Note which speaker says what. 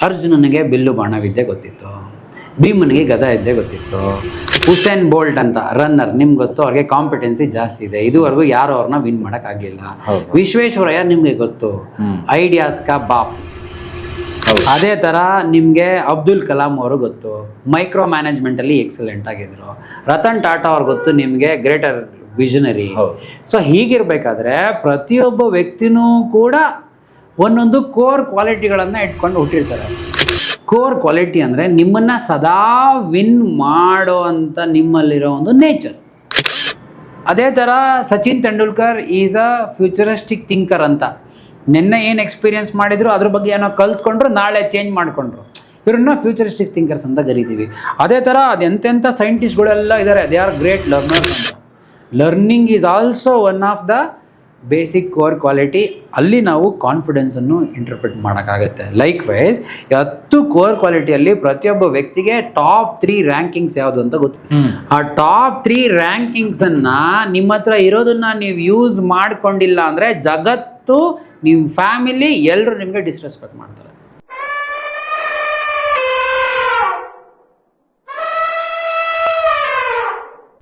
Speaker 1: ಅರ್ಜುನನಿಗೆ ಬಿಲ್ಲು ಬಾಣವಿದ್ಯೆ ಗೊತ್ತಿತ್ತು, ಭೀಮನಿಗೆ ಗದ ಇದ್ದೆ ಗೊತ್ತಿತ್ತು, ಹುಸೇನ್ ಬೋಲ್ಟ್ ಅಂತ ರನ್ನರ್ ನಿಮ್ಗೆ ಗೊತ್ತು, ಅವ್ರಿಗೆ ಕಾಂಪಿಟೆನ್ಸಿ ಜಾಸ್ತಿ ಇದೆ, ಇದುವರೆಗೂ ಯಾರು ಅವ್ರನ್ನ ವಿನ್ ಮಾಡೋಕ್ಕಾಗಲಿಲ್ಲ. ವಿಶ್ವೇಶ್ವರಯ್ಯ ನಿಮಗೆ ಗೊತ್ತು, ಐಡಿಯಾಸ್ ಕಾ ಬಾಪ್. ಅದೇ ಥರ ನಿಮಗೆ ಅಬ್ದುಲ್ ಕಲಾಂ ಅವರು ಗೊತ್ತು, ಮೈಕ್ರೋ ಮ್ಯಾನೇಜ್ಮೆಂಟಲ್ಲಿ ಎಕ್ಸಲೆಂಟ್ ಆಗಿದ್ರು. ರತನ್ ಟಾಟಾ ಅವ್ರು ಗೊತ್ತು ನಿಮಗೆ, ಗ್ರೇಟರ್ ವಿಷನರಿ. ಸೊ ಹೀಗಿರಬೇಕಾದ್ರೆ ಪ್ರತಿಯೊಬ್ಬ ವ್ಯಕ್ತಿನೂ ಕೂಡ ಒಂದೊಂದು ಕೋರ್ ಕ್ವಾಲಿಟಿಗಳನ್ನು ಇಟ್ಕೊಂಡು ಹುಟ್ಟಿರ್ತಾರೆ. ಕೋರ್ ಕ್ವಾಲಿಟಿ ಅಂದರೆ ನಿಮ್ಮನ್ನು ಸದಾ ವಿನ್ ಮಾಡೋ ಅಂಥ ನಿಮ್ಮಲ್ಲಿರೋ ಒಂದು ನೇಚರ್. ಅದೇ ಥರ Sachin Tendulkar is a futuristic thinker ಅಂತ. ನಿನ್ನೆ ಏನು ಎಕ್ಸ್ಪೀರಿಯನ್ಸ್ ಮಾಡಿದ್ರು ಅದ್ರ ಬಗ್ಗೆ ಏನೋ ಕಲ್ತ್ಕೊಂಡ್ರು, ನಾಳೆ ಚೇಂಜ್ ಮಾಡಿಕೊಂಡ್ರು. ಇವ್ರನ್ನ ಫ್ಯೂಚರಿಸ್ಟಿಕ್ ಥಿಂಕರ್ಸ್ ಅಂತ ಕರಿತೀವಿ. ಅದೇ ಥರ ಅದೆಂತೆಂಥ ಸೈಂಟಿಸ್ಟ್ಗಳೆಲ್ಲ ಇದ್ದಾರೆ, ದೇ ಆರ್ ಗ್ರೇಟ್ ಲರ್ನರ್ಸ್ ಅಂತ. Learning is also one of the basic core quality. ಅಲ್ಲಿ ನಾವು ಕಾನ್ಫಿಡೆನ್ಸನ್ನು ಇಂಟರ್ಪ್ರಿಟ್ ಮಾಡೋಕ್ಕಾಗತ್ತೆ. ಲೈಕ್ ವೈಸ್ 10 ಕೋರ್ ಕ್ವಾಲಿಟಿಯಲ್ಲಿ ಪ್ರತಿಯೊಬ್ಬ ವ್ಯಕ್ತಿಗೆ ಟಾಪ್ 3 ರ್ಯಾಂಕಿಂಗ್ಸ್ ಯಾವುದು ಅಂತ ಗೊತ್ತು. ಆ ಟಾಪ್ 3 ರ್ಯಾಂಕಿಂಗ್ಸನ್ನು ನಿಮ್ಮ ಹತ್ರ ಇರೋದನ್ನ ನೀವು ಯೂಸ್ ಮಾಡ್ಕೊಂಡಿಲ್ಲ ಅಂದರೆ ಜಗತ್ತು, ನಿಮ್ಮ ಫ್ಯಾಮಿಲಿ ಎಲ್ಲರೂ ನಿಮಗೆ ಡಿಸ್ರೆಸ್ಪೆಕ್ಟ್ ಮಾಡ್ತಾರೆ.